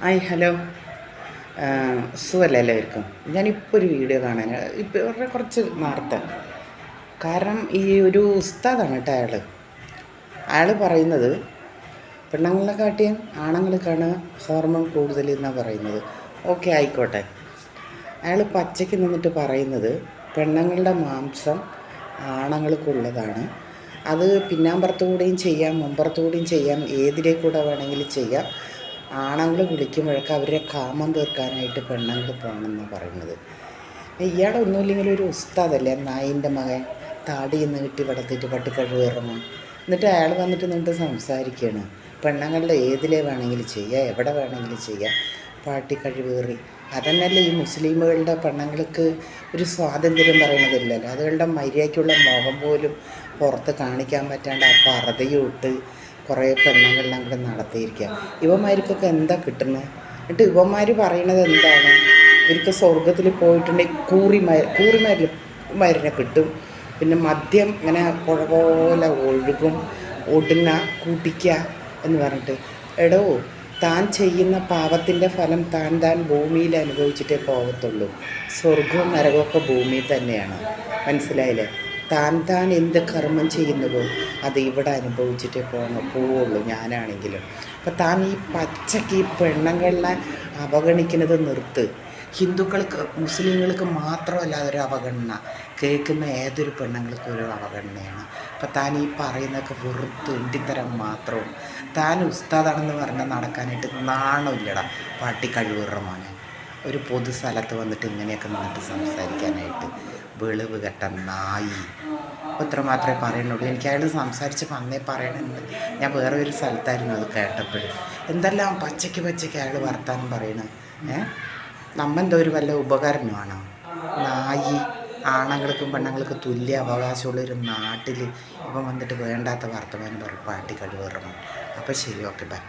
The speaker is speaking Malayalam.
ഹലോ. സുഖമല്ല എല്ലാവർക്കും. ഞാനിപ്പോൾ ഒരു വീഡിയോ കാണാൻ ഇപ്പോൾ വളരെ കുറച്ച് നേരത്തെ, കാരണം ഈ ഒരു ഉസ്താദാണ് കേട്ടോ അയാൾ പറയുന്നത് പെണ്ണുങ്ങളെ കാട്ടിയും ആണുങ്ങൾക്കാണ് ഹോർമോൺ കൂടുതൽ എന്നാണ് പറയുന്നത്. ഓക്കെ, ആയിക്കോട്ടെ. അയാൾ പച്ചയ്ക്ക് നിന്നിട്ട് പറയുന്നത് പെണ്ണുങ്ങളുടെ മാംസം ആണുങ്ങൾക്കുള്ളതാണ്, അത് പിന്നാമ്പുറത്തുകൂടെയും ചെയ്യാം, മുമ്പുറത്തുകൂടെയും ചെയ്യാം, ഏതിലേക്കൂടെ വേണമെങ്കിലും ചെയ്യാം. ആണുങ്ങൾ വിളിക്കുമ്പോഴൊക്കെ അവരെ കാമം തീർക്കാനായിട്ട് പെണ്ണുങ്ങൾ പോകണമെന്നാണ് പറയുന്നത്. ഇയാളൊന്നുമില്ലെങ്കിൽ ഒരു ഉസ്താദല്ലേ, നായിൻ്റെ മകൻ താടി നീട്ടി വളർത്തിയിട്ട് പട്ടിക്കഴുവ് ഇറങ്ങും. എന്നിട്ട് അയാൾ നിന്നിട്ട് സംസാരിക്കുകയാണ്, പെണ്ണുങ്ങളുടെ ഏതിലേ വേണമെങ്കിലും ചെയ്യാം, എവിടെ വേണമെങ്കിലും ചെയ്യാം, പാട്ടിക്കഴിവേറി. അതന്നെയല്ലേ ഈ മുസ്ലിമുകളുടെ പെണ്ണുങ്ങൾക്ക് ഒരു സ്വാതന്ത്ര്യം പറയണതില്ലല്ലോ. അതുകളുടെ മര്യാദയ്ക്കുള്ള മുഖം പോലും പുറത്ത് കാണിക്കാൻ പറ്റാണ്ട് ആ പർദ്ദയും ഇട്ട് കുറേ പെണ്ണുങ്ങളെല്ലാം കൂടെ നടത്തിയിരിക്കുക. ഇവന്മാർക്കൊക്കെ എന്താ കിട്ടുന്നത്? എന്നിട്ട് ഇവന്മാർ പറയണത് എന്താണ്? ഇവർക്ക് സ്വർഗത്തിൽ പോയിട്ടുണ്ടെങ്കിൽ കൂറിമരുന്ന് കിട്ടും, പിന്നെ മദ്യം ഇങ്ങനെ പുഴ പോലെ ഒഴുകും, ഒടുങ്ങ കുടിക്കുക എന്ന് പറഞ്ഞിട്ട്. എടോ, താൻ ചെയ്യുന്ന പാപത്തിൻ്റെ ഫലം താൻ ഭൂമിയിൽ അനുഭവിച്ചിട്ടേ പോകത്തുള്ളൂ. സ്വർഗവും നരകമൊക്കെ ഭൂമിയിൽ തന്നെയാണ്, മനസ്സിലായില്ലേ? താൻ എന്ത് കർമ്മം ചെയ്യുന്നുവോ അത് ഇവിടെ അനുഭവിച്ചിട്ടേ പോവുള്ളൂ. ഞാനാണെങ്കിലും അപ്പം താൻ ഈ പച്ചയ്ക്ക് ഈ പെണ്ണുങ്ങളെ അവഗണിക്കുന്നത് നിർത്ത്. ഹിന്ദുക്കൾക്ക് മുസ്ലിങ്ങൾക്ക് മാത്രമല്ല അതൊരു അവഗണന, കേൾക്കുന്ന ഏതൊരു പെണ്ണുങ്ങൾക്കും ഒരു അവഗണനയാണ്. അപ്പം താൻ ഈ പറയുന്നതൊക്കെ വെറും തെണ്ടിത്തരം മാത്രവും. താൻ ഉസ്താദാണെന്ന് പറഞ്ഞാൽ നടക്കാനായിട്ട് നാണമില്ലടാ പാട്ടിക്കഴിവുറ മോനെ. ഒരു പൊതു സ്ഥലത്ത് വന്നിട്ട് ഇങ്ങനെയൊക്കെ നിന്നിട്ട് സംസാരിക്കാനായിട്ട് വെളിവ് കെട്ട നായി. ഇത്ര മാത്രമേ പറയുന്നുള്ളൂ. എനിക്ക് അയാൾ സംസാരിച്ചപ്പോൾ അന്നേ പറയണുണ്ട്, ഞാൻ വേറെ ഒരു സ്ഥലത്തായിരുന്നു അത് കേട്ടപ്പോഴും. എന്തെല്ലാം പച്ചയ്ക്ക് അയാൾ വർത്താനം പറയണത്. നമ്മെന്തോ ഒരു വല്ല ഉപകരണമാണോ? നായി. ആണുങ്ങൾക്കും പെണ്ണുങ്ങൾക്കും തുല്യ അവകാശമുള്ളൊരു നാട്ടിൽ ഇപ്പം വന്നിട്ട് വേണ്ടാത്ത വർത്തമാനം പറയും പാട്ടി കഴിവേറണം. അപ്പം ശരി, ഓക്കെ, ബൈ.